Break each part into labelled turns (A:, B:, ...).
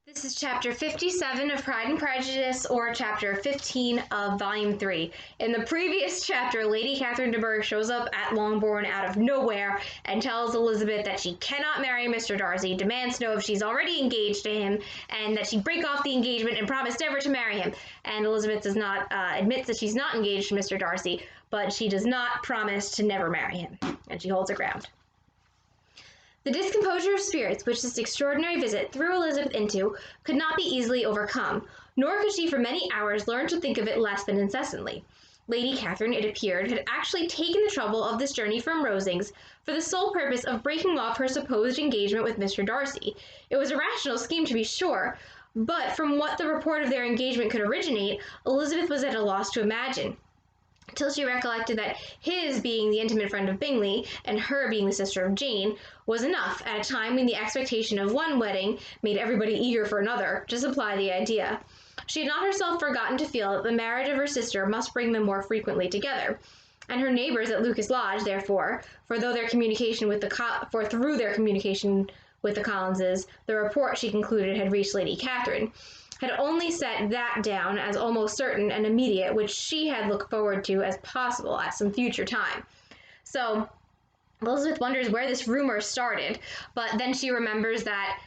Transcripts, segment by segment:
A: This is chapter 57 of Pride and Prejudice, or chapter 15 of volume 3. In the previous chapter, Lady Catherine de Bourgh shows up at Longbourn out of nowhere and tells Elizabeth that she cannot marry Mr. Darcy, demands to know if she's already engaged to him, and that she break off the engagement and promise never to marry him. And Elizabeth does not admit that she's not engaged to Mr. Darcy, but she does not promise to never marry him, and she holds her ground. The discomposure of spirits which this extraordinary visit threw Elizabeth into could not be easily overcome, nor could she for many hours learn to think of it less than incessantly. Lady Catherine, it appeared, had actually taken the trouble of this journey from Rosings for the sole purpose of breaking off her supposed engagement with Mr. Darcy. It was a rational scheme, to be sure, but from what the report of their engagement could originate, Elizabeth was at a loss to imagine, till she recollected that his being the intimate friend of Bingley, and her being the sister of Jane, was enough, at a time when the expectation of one wedding made everybody eager for another, to supply the idea. She had not herself forgotten to feel that the marriage of her sister must bring them more frequently together, and her neighbours at Lucas Lodge, therefore, for through their communication with the Collinses, the report, she concluded, had reached Lady Catherine, had only set that down as almost certain and immediate, which she had looked forward to as possible at some future time. So Elizabeth wonders where this rumor started, but then she remembers that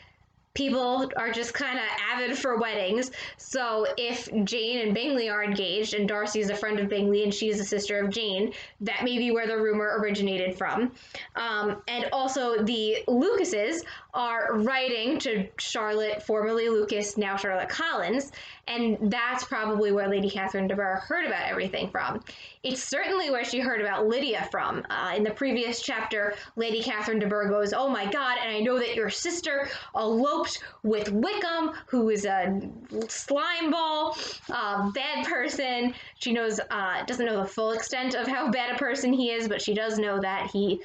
A: people are just kind of avid for weddings, so if Jane and Bingley are engaged, and Darcy is a friend of Bingley and she is a sister of Jane, that may be where the rumor originated from. And also the Lucases are writing to Charlotte, formerly Lucas, now Charlotte Collins, and that's probably where Lady Catherine de Bourgh heard about everything from. It's certainly where she heard about Lydia from. In the previous chapter, Lady Catherine de Bourgh goes, "Oh my God, and I know that your sister eloped with Wickham, who is a slime ball, bad person." She knows, doesn't know the full extent of how bad a person he is, but she does know that he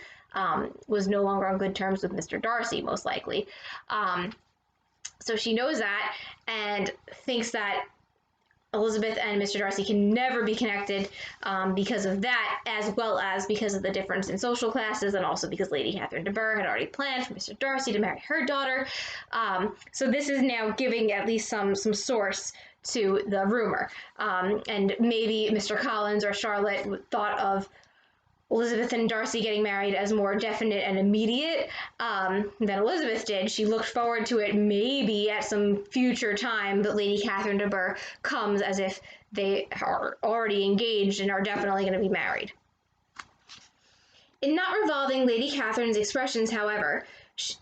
A: was no longer on good terms with Mr. Darcy, most likely. So she knows that and thinks that Elizabeth and Mr. Darcy can never be connected because of that, as well as because of the difference in social classes, and also because Lady Catherine de Bourgh had already planned for Mr. Darcy to marry her daughter. So this is now giving at least some source to the rumor. And maybe Mr. Collins or Charlotte thought of Elizabeth and Darcy getting married as more definite and immediate than Elizabeth did. She looked forward to it maybe at some future time, but Lady Catherine de Bourgh comes as if they are already engaged and are definitely going to be married. In revolving Lady Catherine's expressions, however, she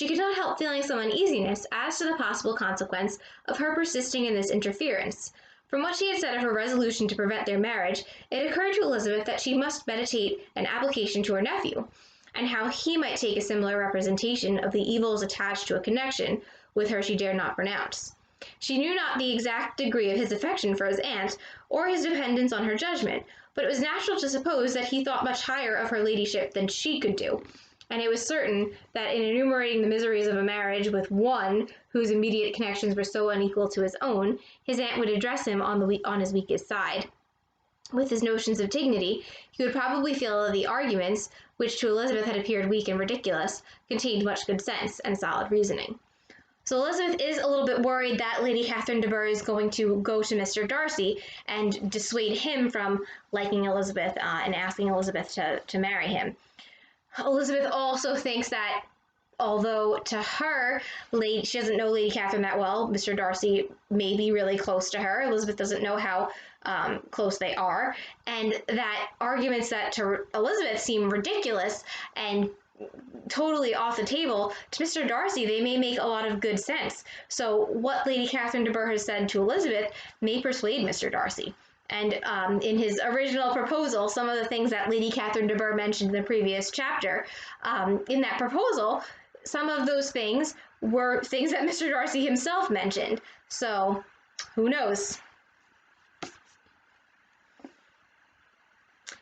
A: could not help feeling some uneasiness as to the possible consequence of her persisting in this interference. From what she had said of her resolution to prevent their marriage, it occurred to Elizabeth that she must meditate an application to her nephew, and how he might take a similar representation of the evils attached to a connection with her she dared not pronounce. She knew not the exact degree of his affection for his aunt, or his dependence on her judgment, but it was natural to suppose that he thought much higher of her ladyship than she could do, and it was certain that in enumerating the miseries of a marriage with one whose immediate connections were so unequal to his own, his aunt would address him on his weakest side. With his notions of dignity, he would probably feel that the arguments, which to Elizabeth had appeared weak and ridiculous, contained much good sense and solid reasoning. So Elizabeth is a little bit worried that Lady Catherine de Bourgh is going to go to Mr. Darcy and dissuade him from liking Elizabeth and asking Elizabeth to marry him. Elizabeth also thinks that although to her, she doesn't know Lady Catherine that well, Mr. Darcy may be really close to her. Elizabeth doesn't know how close they are, and that arguments that to Elizabeth seem ridiculous and totally off the table, to Mr. Darcy they may make a lot of good sense. So what Lady Catherine de Bourgh has said to Elizabeth may persuade Mr. Darcy. And in his original proposal, some of the things that Lady Catherine de Bourgh mentioned in the previous chapter, in that proposal, some of those things were things that Mr. Darcy himself mentioned. So, who knows?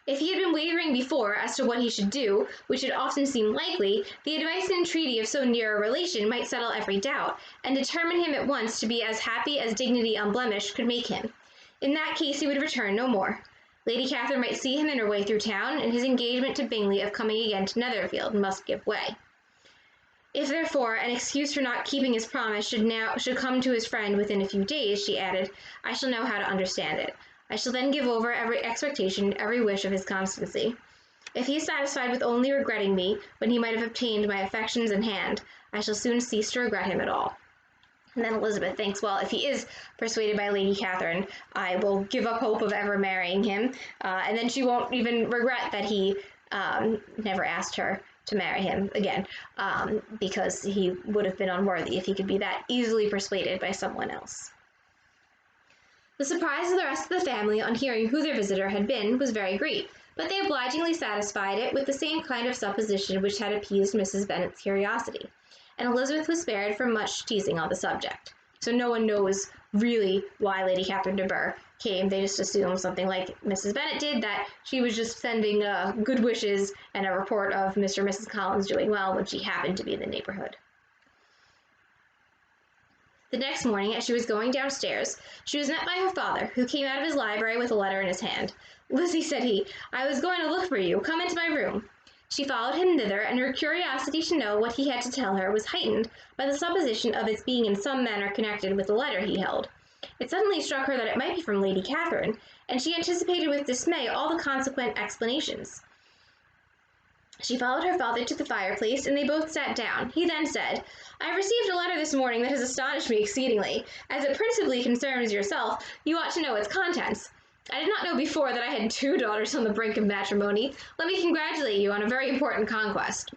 A: If he had been wavering before as to what he should do, which had often seemed likely, the advice and entreaty of so near a relation might settle every doubt, and determine him at once to be as happy as dignity unblemished could make him. In that case he would return no more. Lady Catherine might see him in her way through town, and his engagement to Bingley of coming again to Netherfield must give way. If, therefore, an excuse for not keeping his promise should come to his friend within a few days, she added, I shall know how to understand it. I shall then give over every expectation, every wish of his constancy. If he is satisfied with only regretting me, when he might have obtained my affections in hand, I shall soon cease to regret him at all. And then Elizabeth thinks, well, if he is persuaded by Lady Catherine, I will give up hope of ever marrying him, and then she won't even regret that he never asked her to marry him again, because he would have been unworthy if he could be that easily persuaded by someone else. The surprise of the rest of the family on hearing who their visitor had been was very great, but they obligingly satisfied it with the same kind of supposition which had appeased Mrs. Bennet's curiosity, and Elizabeth was spared from much teasing on the subject. So no one knows really why Lady Catherine de Bourgh came. They just assume something like Mrs. Bennet did, that she was just sending good wishes and a report of Mr. and Mrs. Collins doing well when she happened to be in the neighborhood. The next morning, as she was going downstairs, she was met by her father, who came out of his library with a letter in his hand. Lizzie, said he, I was going to look for you. Come into my room. She followed him thither, and her curiosity to know what he had to tell her was heightened by the supposition of its being in some manner connected with the letter he held. It suddenly struck her that it might be from Lady Catherine, and she anticipated with dismay all the consequent explanations. She followed her father to the fireplace, and they both sat down. He then said, I have received a letter this morning that has astonished me exceedingly. As it principally concerns yourself, you ought to know its contents. I did not know before that I had 2 daughters on the brink of matrimony. Let me congratulate you on a very important conquest.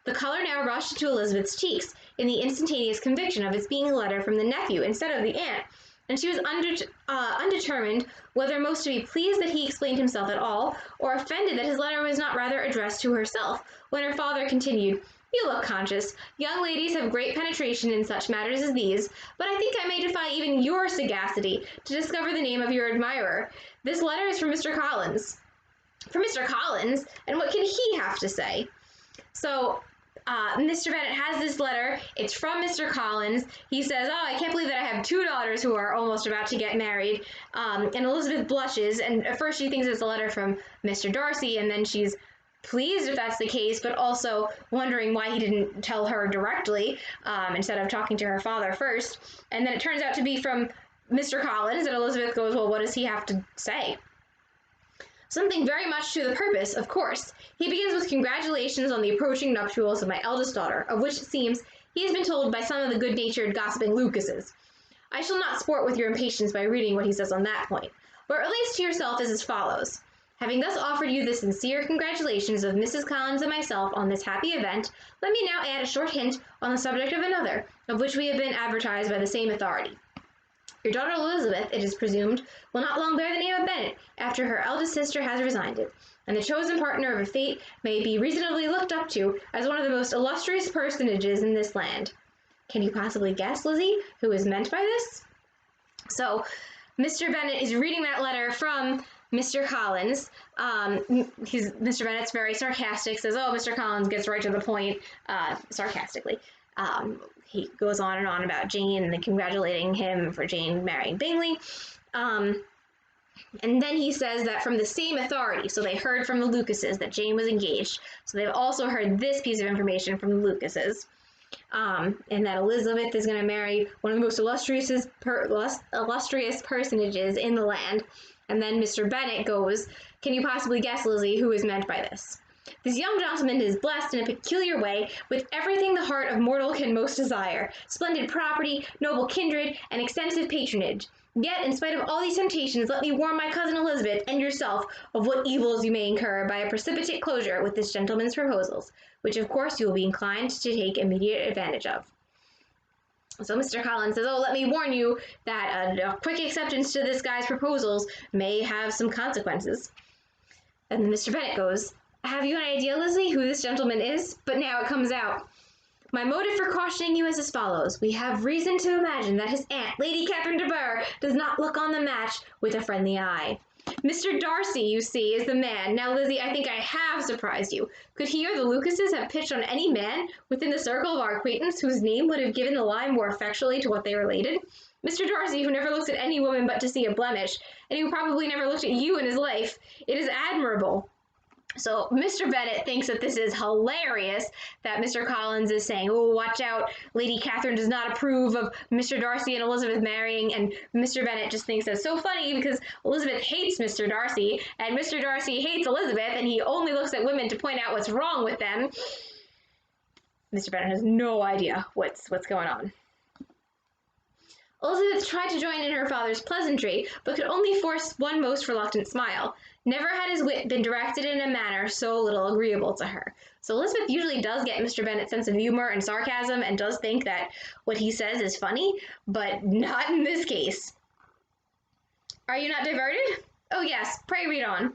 A: The color now rushed into Elizabeth's cheeks in the instantaneous conviction of its being a letter from the nephew instead of the aunt, and she was undetermined whether most to be pleased that he explained himself at all, or offended that his letter was not rather addressed to herself, when her father continued, You look conscious. Young ladies have great penetration in such matters as these, but I think I may defy even your sagacity to discover the name of your admirer. This letter is from Mr. Collins. From Mr. Collins? And what can he have to say? So, Mr. Bennet has this letter. It's from Mr. Collins. He says, oh, I can't believe that I have 2 daughters who are almost about to get married. And Elizabeth blushes, and at first she thinks it's a letter from Mr. Darcy, and then she's pleased if that's the case, but also wondering why he didn't tell her directly instead of talking to her father first. And then it turns out to be from Mr. Collins, and Elizabeth goes, well, what does he have to say? Something very much to the purpose, of course. He begins with congratulations on the approaching nuptials of my eldest daughter, of which it seems he has been told by some of the good-natured gossiping Lucases. I shall not sport with your impatience by reading what he says on that point, but relates to yourself as follows. Having thus offered you the sincere congratulations of Mrs. Collins and myself on this happy event, let me now add a short hint on the subject of another, of which we have been advertised by the same authority. Your daughter Elizabeth, it is presumed, will not long bear the name of Bennet after her eldest sister has resigned it, and the chosen partner of a fate may be reasonably looked up to as one of the most illustrious personages in this land. Can you possibly guess, Lizzie, who is meant by this? So, Mr. Bennet is reading that letter from Mr. Collins. Mr. Bennet's very sarcastic, says, oh, Mr. Collins gets right to the point, sarcastically. He goes on and on about Jane and congratulating him for Jane marrying Bingley. And then he says that from the same authority, so they heard from the Lucases that Jane was engaged, so they've also heard this piece of information from the Lucases, and that Elizabeth is going to marry one of the most illustrious personages in the land. And then Mr. Bennet goes, can you possibly guess, Lizzie, who is meant by this? This young gentleman is blessed in a peculiar way with everything the heart of mortal can most desire, splendid property, noble kindred, and extensive patronage. Yet, in spite of all these temptations, let me warn my cousin Elizabeth and yourself of what evils you may incur by a precipitate closure with this gentleman's proposals, which of course you will be inclined to take immediate advantage of. So Mr. Collins says, oh, let me warn you that a quick acceptance to this guy's proposals may have some consequences. And then Mr. Bennet goes, have you an idea, Lizzie, who this gentleman is? But now it comes out. My motive for cautioning you is as follows. We have reason to imagine that his aunt, Lady Catherine de Bourgh, does not look on the match with a friendly eye. Mr. Darcy, you see, is the man. Now, Lizzie, I think I have surprised you. Could he or the Lucases have pitched on any man within the circle of our acquaintance whose name would have given the lie more effectually to what they related? Mr. Darcy, who never looks at any woman but to see a blemish, and who probably never looked at you in his life. It is admirable. So Mr. Bennet thinks that this is hilarious that Mr. Collins is saying, oh, watch out, Lady Catherine does not approve of Mr. Darcy and Elizabeth marrying, and Mr. Bennet just thinks that's so funny because Elizabeth hates Mr. Darcy, and Mr. Darcy hates Elizabeth, and he only looks at women to point out what's wrong with them. Mr. Bennet has no idea what's going on. Elizabeth tried to join in her father's pleasantry, but could only force one most reluctant smile. Never had his wit been directed in a manner so little agreeable to her. So Elizabeth usually does get Mr. Bennet's sense of humor and sarcasm and does think that what he says is funny, but not in this case. Are you not diverted? Oh yes, pray read on.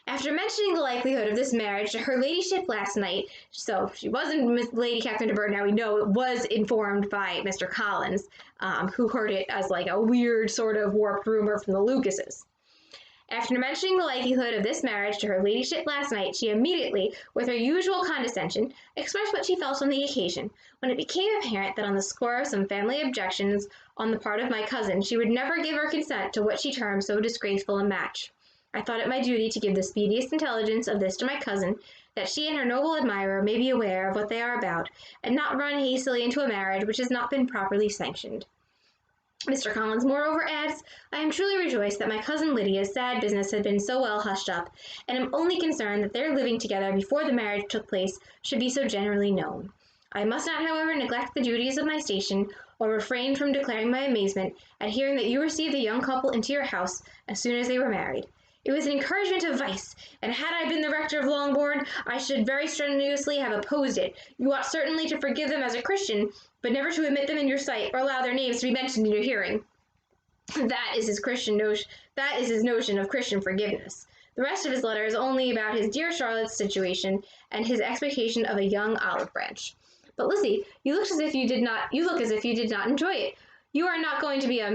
A: After mentioning the likelihood of this marriage to her ladyship last night, so she wasn't Lady Catherine de Bourgh, now we know it was informed by Mr. Collins, who heard it as like a weird sort of warped rumor from the Lucases. After mentioning the likelihood of this marriage to her ladyship last night, she immediately, with her usual condescension, expressed what she felt on the occasion, when it became apparent that on the score of some family objections on the part of my cousin, she would never give her consent to what she termed so disgraceful a match. I thought it my duty to give the speediest intelligence of this to my cousin, that she and her noble admirer may be aware of what they are about, and not run hastily into a marriage which has not been properly sanctioned. Mr. Collins moreover adds, I am truly rejoiced that my cousin Lydia's sad business had been so well hushed up, and am only concerned that their living together before the marriage took place should be so generally known. I must not, however, neglect the duties of my station, or refrain from declaring my amazement at hearing that you received the young couple into your house as soon as they were married. It was an encouragement of vice, and had I been the rector of Longbourn, I should very strenuously have opposed it. You ought certainly to forgive them as a Christian, but never to admit them in your sight, or allow their names to be mentioned in your hearing. That is his notion of Christian forgiveness. The rest of his letter is only about his dear Charlotte's situation, and his expectation of a young olive branch. But Lizzie, you look as if you did not enjoy it. You are not going to be a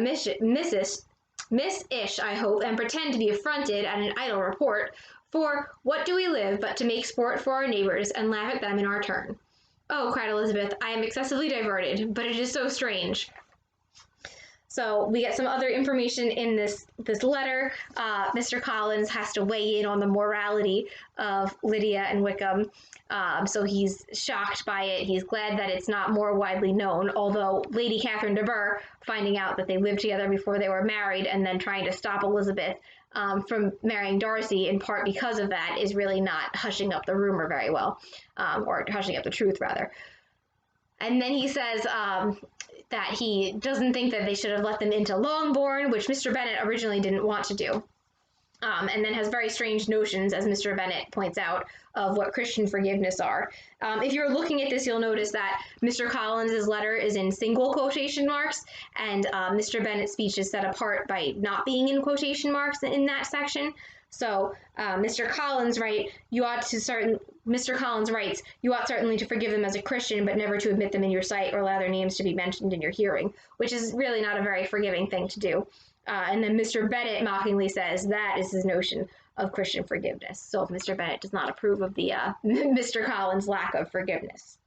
A: Miss-ish, I hope, and pretend to be affronted at an idle report, for what do we live but to make sport for our neighbors, and laugh at them in our turn? Oh, cried Elizabeth, I am excessively diverted, but it is so strange. So we get some other information in this letter. Mr. Collins has to weigh in on the morality of Lydia and Wickham. So he's shocked by it. He's glad that it's not more widely known, although Lady Catherine de Bourgh, finding out that they lived together before they were married and then trying to stop Elizabeth from marrying Darcy, in part because of that, is really not hushing up the rumor very well, or hushing up the truth, rather. And then he says that he doesn't think that they should have let them into Longbourn, which Mr. Bennet originally didn't want to do. And then has very strange notions, as Mr. Bennet points out, of what Christian forgiveness are. If you're looking at this, you'll notice that Mr. Collins' letter is in single quotation marks, and Mr. Bennet's speech is set apart by not being in quotation marks in that section. So Mr. Collins writes, you ought certainly to forgive them as a Christian, but never to admit them in your sight or allow their names to be mentioned in your hearing, which is really not a very forgiving thing to do. And then Mr. Bennet mockingly says that is his notion of Christian forgiveness. So if Mr. Bennet does not approve of the Mr. Collins' lack of forgiveness.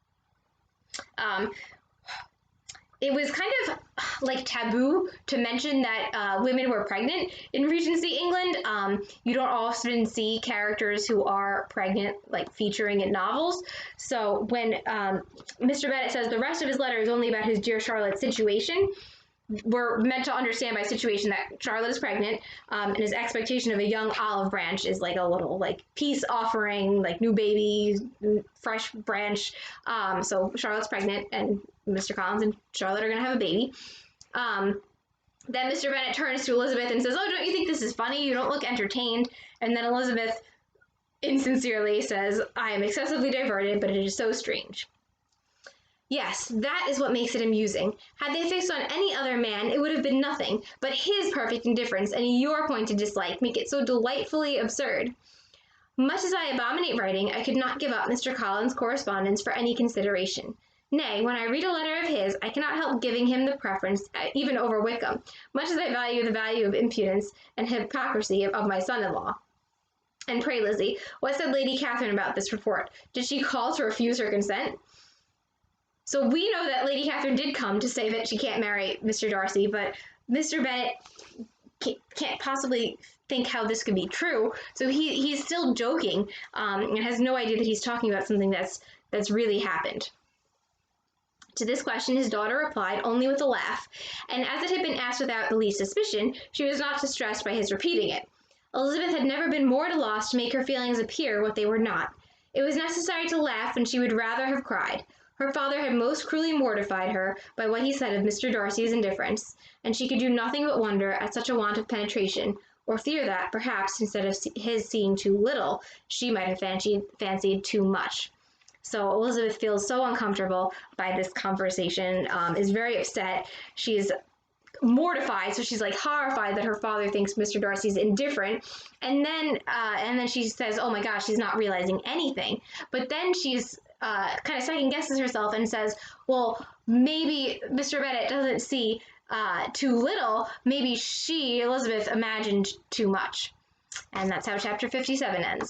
A: It was kind of like taboo to mention that women were pregnant in Regency England. You don't often see characters who are pregnant like featuring in novels. So when Mr. Bennet says the rest of his letter is only about his dear Charlotte's situation, we're meant to understand by situation that Charlotte is pregnant, and his expectation of a young olive branch is like a little like peace offering, like new baby, fresh branch. So Charlotte's pregnant, and Mr. Collins and Charlotte are going to have a baby. Then Mr. Bennet turns to Elizabeth and says, oh, don't you think this is funny? You don't look entertained. And then Elizabeth insincerely says, I am excessively diverted, but it is so strange. Yes, that is what makes it amusing. Had they fixed on any other man, it would have been nothing, but his perfect indifference and your pointed dislike make it so delightfully absurd. Much as I abominate writing, I could not give up Mr. Collins' correspondence for any consideration. Nay, when I read a letter of his, I cannot help giving him the preference, even over Wickham, much as I value the value of impudence and hypocrisy of my son-in-law. And pray, Lizzie, what said Lady Catherine about this report? Did she call to refuse her consent? So we know that Lady Catherine did come to say that she can't marry Mr. Darcy, but Mr. Bennet can't possibly think how this could be true. So he's still joking and has no idea that he's talking about something that's really happened. To this question, his daughter replied only with a laugh, and as it had been asked without the least suspicion, she was not distressed by his repeating it. Elizabeth had never been more at a loss to make her feelings appear what they were not. It was necessary to laugh when she would rather have cried. Her father had most cruelly mortified her by what he said of Mr. Darcy's indifference, and she could do nothing but wonder at such a want of penetration, or fear that, perhaps, instead of his seeing too little, she might have fancied too much. So Elizabeth feels so uncomfortable by this conversation, is very upset. She's mortified, so she's like horrified that her father thinks Mr. Darcy's indifferent, and then she says, "Oh my gosh, she's not realizing anything." But then she's kind of second guesses herself and says, "Well, maybe Mr. Bennet doesn't see too little. Maybe she, Elizabeth, imagined too much." And that's how chapter 57 ends.